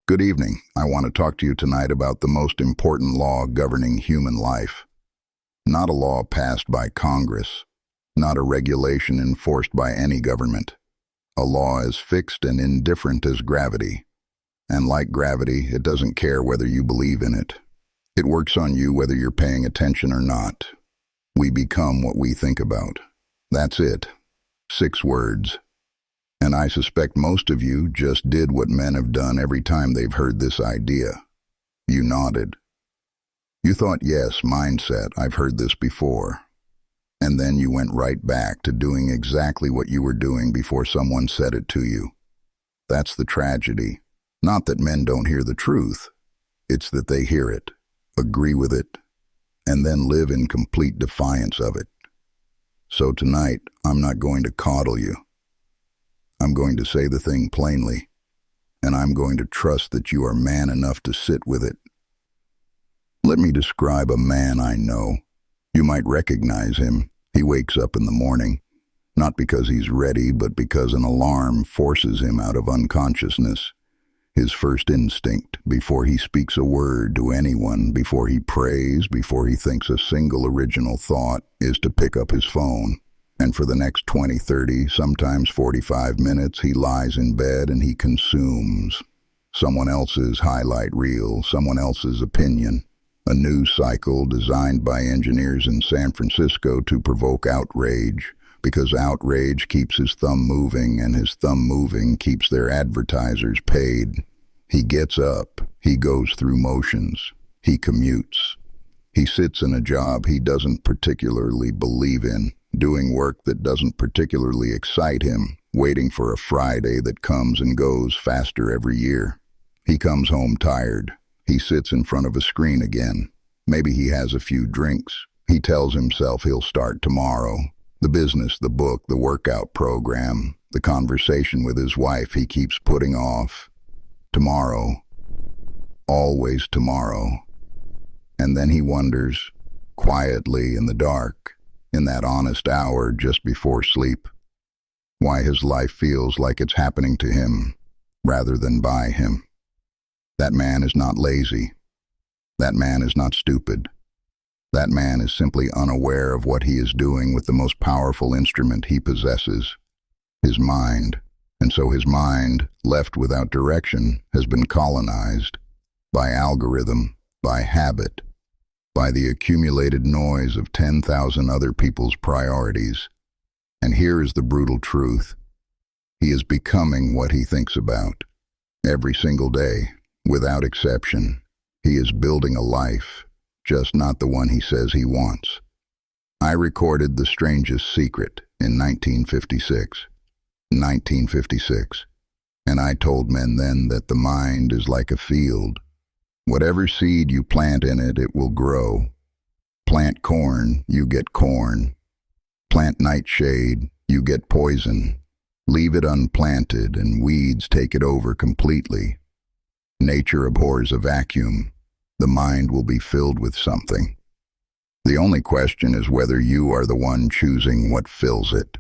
Good evening. I want to talk to you tonight about the most important law governing human life. Not a law passed by Congress, not a regulation enforced by any government. A law as fixed and indifferent as gravity. And like gravity, it doesn't care whether you believe in it. It works on you whether you're paying attention or not. We become what we think about. That's it. 6 words. And I suspect most of you just did what men have done every time they've heard this idea. You nodded. You thought, yes, mindset, I've heard this before. And then you went right back to doing exactly what you were doing before someone said it to you. That's the tragedy. Not that men don't hear the truth. It's that they hear it, agree with it, and then live in complete defiance of it. So tonight, I'm not going to coddle you. I'm going to say the thing plainly, and I'm going to trust that you are man enough to sit with it. Let me describe a man I know. You might recognize him. He wakes up in the morning, not because he's ready, but because an alarm forces him out of unconsciousness. His first instinct, before he speaks a word to anyone, before he prays, before he thinks a single original thought, is to pick up his phone. And for the next 20, 30, sometimes 45 minutes, he lies in bed and he consumes someone else's highlight reel, someone else's opinion, a news cycle designed by engineers in San Francisco to provoke outrage, because outrage keeps his thumb moving, and his thumb moving keeps their advertisers paid. He gets up, he goes through motions, he commutes. He sits in a job he doesn't particularly believe in, doing work that doesn't particularly excite him, waiting for a Friday that comes and goes faster every year. He comes home tired. He sits in front of a screen again. Maybe he has a few drinks. He tells himself he'll start tomorrow. The business, the book, the workout program, the conversation with his wife he keeps putting off. Tomorrow. Always tomorrow. And then he wonders, quietly in the dark, in that honest hour just before sleep, why his life feels like it's happening to him rather than by him. That man is not lazy. That man is not stupid. That man is simply unaware of what he is doing with the most powerful instrument he possesses, his mind. And so his mind, left without direction, has been colonized by algorithm, by habit, by the accumulated noise of 10,000 other people's priorities. And here is the brutal truth. He is becoming what he thinks about. Every single day, without exception, he is building a life, just not the one he says he wants. I recorded The Strangest Secret in 1956. 1956. And I told men then that the mind is like a field. Whatever seed you plant in it, it will grow. Plant corn, you get corn. Plant nightshade, you get poison. Leave it unplanted, and weeds take it over completely. Nature abhors a vacuum. The mind will be filled with something. The only question is whether you are the one choosing what fills it.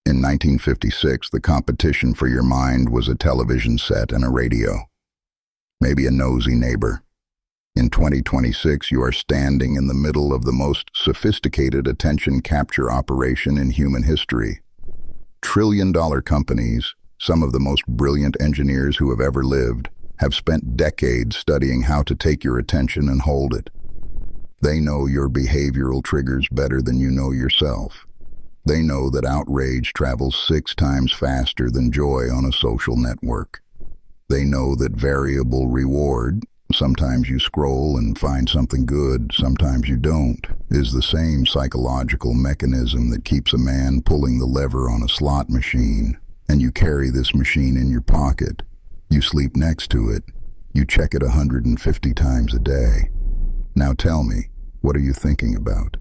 In 1956, the competition for your mind was a television set and a radio. Maybe a nosy neighbor. In 2026, you are standing in the middle of the most sophisticated attention capture operation in human history. Trillion-dollar companies, some of the most brilliant engineers who have ever lived, have spent decades studying how to take your attention and hold it. They know your behavioral triggers better than you know yourself. They know that outrage travels 6 times faster than joy on a social network. They know that variable reward, sometimes you scroll and find something good, sometimes you don't, is the same psychological mechanism that keeps a man pulling the lever on a slot machine. And you carry this machine in your pocket. You sleep next to it. You check it 150 times a day. Now tell me, what are you thinking about?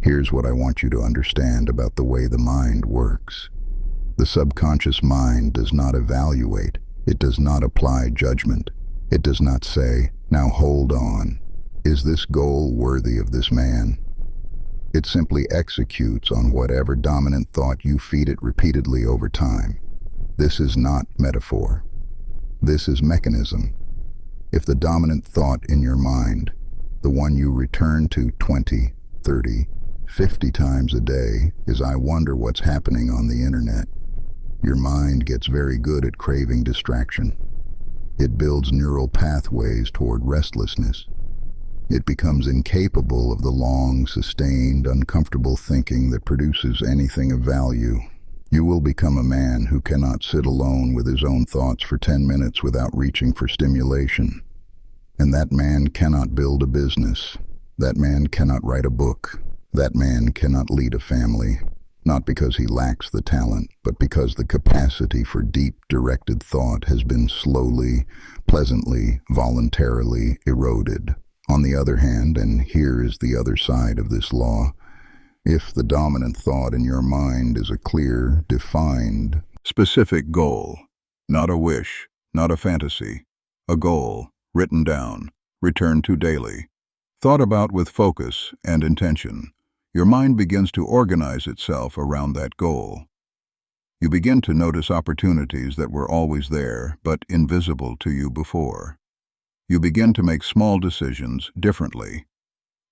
Here's what I want you to understand about the way the mind works. The subconscious mind does not evaluate. It does not apply judgment. It does not say, now hold on. Is this goal worthy of this man? It simply executes on whatever dominant thought you feed it repeatedly over time. This is not metaphor. This is mechanism. If the dominant thought in your mind, the one you return to 20, 30, 50 times a day, is "I wonder what's happening on the internet," your mind gets very good at craving distraction. It builds neural pathways toward restlessness. It becomes incapable of the long, sustained, uncomfortable thinking that produces anything of value. You will become a man who cannot sit alone with his own thoughts for 10 minutes without reaching for stimulation. And that man cannot build a business. That man cannot write a book. That man cannot lead a family. Not because he lacks the talent, but because the capacity for deep, directed thought has been slowly, pleasantly, voluntarily eroded. On the other hand, and here is the other side of this law, if the dominant thought in your mind is a clear, defined, specific goal, not a wish, not a fantasy, a goal, written down, returned to daily, thought about with focus and intention, your mind begins to organize itself around that goal. You begin to notice opportunities that were always there, but invisible to you before. You begin to make small decisions differently.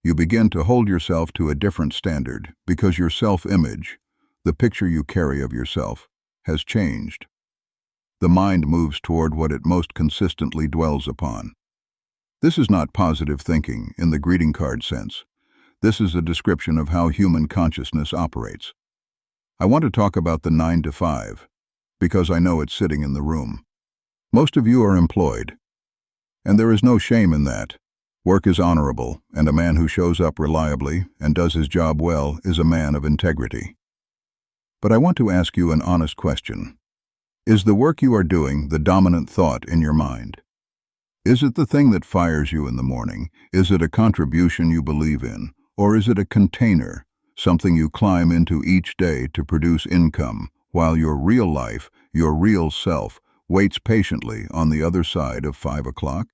You begin to hold yourself to a different standard because your self-image, the picture you carry of yourself, has changed. The mind moves toward what it most consistently dwells upon. This is not positive thinking in the greeting card sense. This is a description of how human consciousness operates. I want to talk about the 9 to 5, because I know it's sitting in the room. Most of you are employed, and there is no shame in that. Work is honorable, and a man who shows up reliably and does his job well is a man of integrity. But I want to ask you an honest question. Is the work you are doing the dominant thought in your mind? Is it the thing that fires you in the morning? Is it a contribution you believe in? Or is it a container, something you climb into each day to produce income, while your real life, your real self, waits patiently on the other side of 5 o'clock?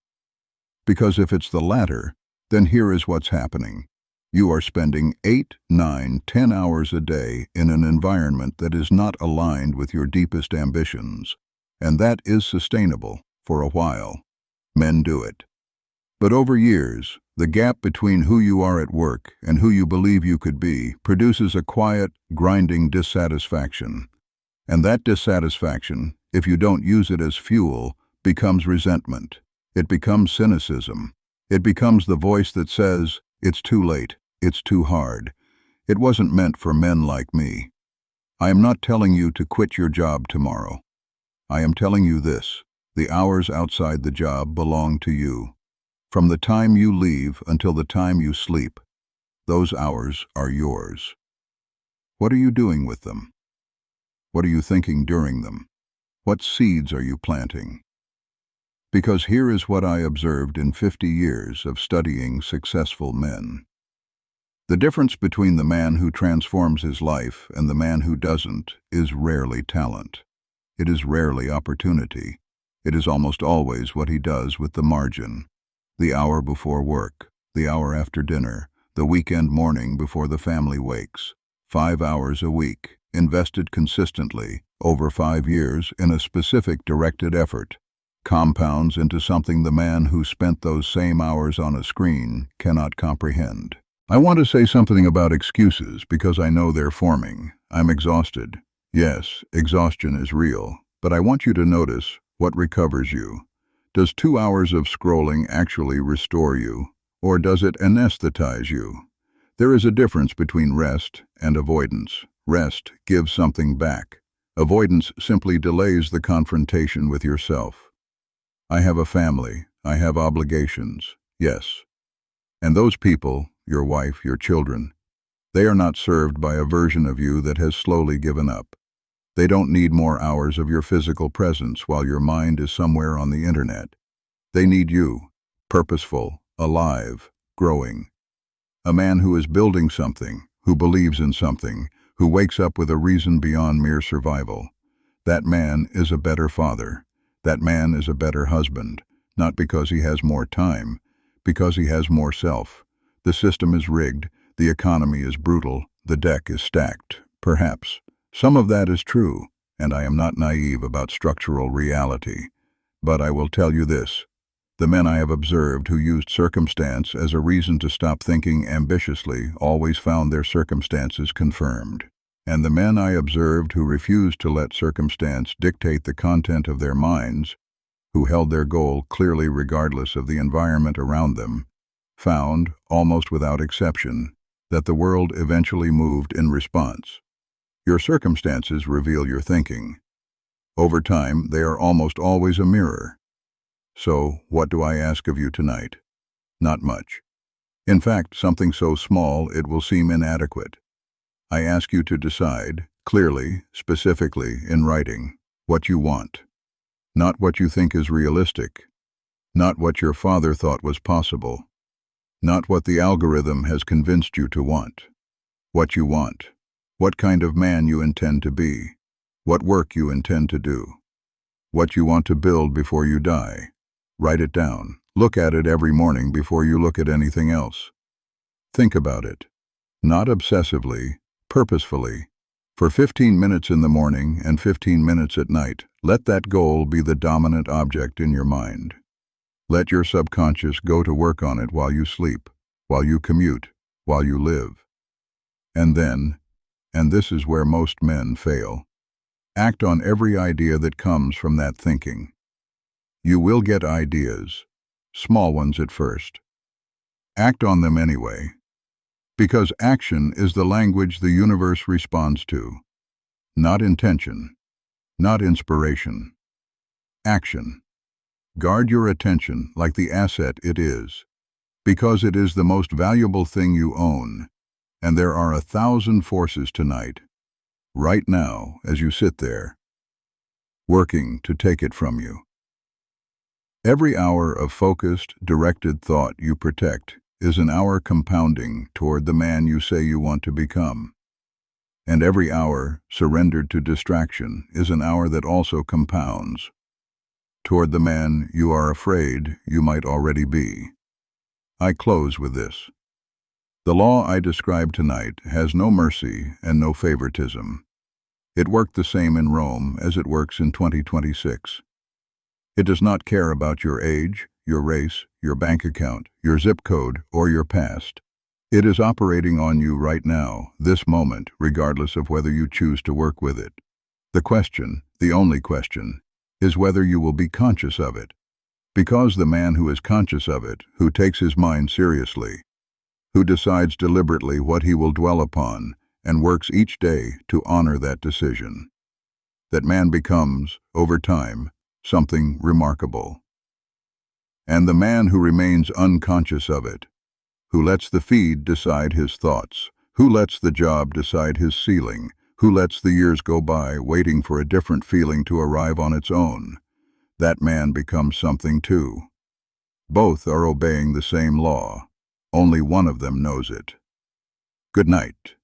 Because if it's the latter, then here is what's happening. You are spending 8, 9, 10 hours a day in an environment that is not aligned with your deepest ambitions, and that is sustainable for a while. Men do it. But over years, the gap between who you are at work and who you believe you could be produces a quiet, grinding dissatisfaction. And that dissatisfaction, if you don't use it as fuel, becomes resentment. It becomes cynicism. It becomes the voice that says, "It's too late. It's too hard. It wasn't meant for men like me." I am not telling you to quit your job tomorrow. I am telling you this: the hours outside the job belong to you. From the time you leave until the time you sleep, those hours are yours. What are you doing with them? What are you thinking during them? What seeds are you planting? Because here is what I observed in 50 years of studying successful men. The difference between the man who transforms his life and the man who doesn't is rarely talent. It is rarely opportunity. It is almost always what he does with the margin. The hour before work, the hour after dinner, the weekend morning before the family wakes. 5 hours a week, invested consistently, over 5 years in a specific directed effort, compounds into something the man who spent those same hours on a screen cannot comprehend. I want to say something about excuses because I know they're forming. I'm exhausted. Yes, exhaustion is real, but I want you to notice what recovers you. Does 2 hours of scrolling actually restore you, or does it anesthetize you? There is a difference between rest and avoidance. Rest gives something back. Avoidance simply delays the confrontation with yourself. I have a family. I have obligations. Yes. And those people, your wife, your children, they are not served by a version of you that has slowly given up. They don't need more hours of your physical presence while your mind is somewhere on the internet. They need you, purposeful, alive, growing. A man who is building something, who believes in something, who wakes up with a reason beyond mere survival. That man is a better father. That man is a better husband, not because he has more time, because he has more self. The system is rigged, the economy is brutal, the deck is stacked, perhaps. Some of that is true, and I am not naive about structural reality. But I will tell you this. The men I have observed who used circumstance as a reason to stop thinking ambitiously always found their circumstances confirmed. And the men I observed who refused to let circumstance dictate the content of their minds, who held their goal clearly regardless of the environment around them, found, almost without exception, that the world eventually moved in response. Your circumstances reveal your thinking. Over time, they are almost always a mirror. So, what do I ask of you tonight? Not much. In fact, something so small it will seem inadequate. I ask you to decide, clearly, specifically, in writing, what you want. Not what you think is realistic. Not what your father thought was possible. Not what the algorithm has convinced you to want. What you want. What kind of man you intend to be. What work you intend to do. What you want to build before you die. Write it down. Look at it every morning before you look at anything else. Think about it. Not obsessively, purposefully. For 15 minutes in the morning and 15 minutes at night, let that goal be the dominant object in your mind. Let your subconscious go to work on it while you sleep, while you commute, while you live. And then, and this is where most men fail, act on every idea that comes from that thinking. You will get ideas, small ones at first. Act on them anyway, because action is the language the universe responds to. Not intention, not inspiration. Action. Guard your attention like the asset it is, because it is the most valuable thing you own, and there are 1,000 forces tonight, right now as you sit there, working to take it from you. Every hour of focused, directed thought you protect is an hour compounding toward the man you say you want to become. And every hour surrendered to distraction is an hour that also compounds toward the man you are afraid you might already be. I close with this. The law I describe tonight has no mercy and no favoritism. It worked the same in Rome as it works in 2026. It does not care about your age, your race, your bank account, your zip code, or your past. It is operating on you right now, this moment, regardless of whether you choose to work with it. The question, the only question, is whether you will be conscious of it. Because the man who is conscious of it, who takes his mind seriously, who decides deliberately what he will dwell upon, and works each day to honor that decision, that man becomes, over time, something remarkable. And the man who remains unconscious of it, who lets the feed decide his thoughts, who lets the job decide his ceiling, who lets the years go by waiting for a different feeling to arrive on its own, that man becomes something too. Both are obeying the same law. Only one of them knows it. Good night.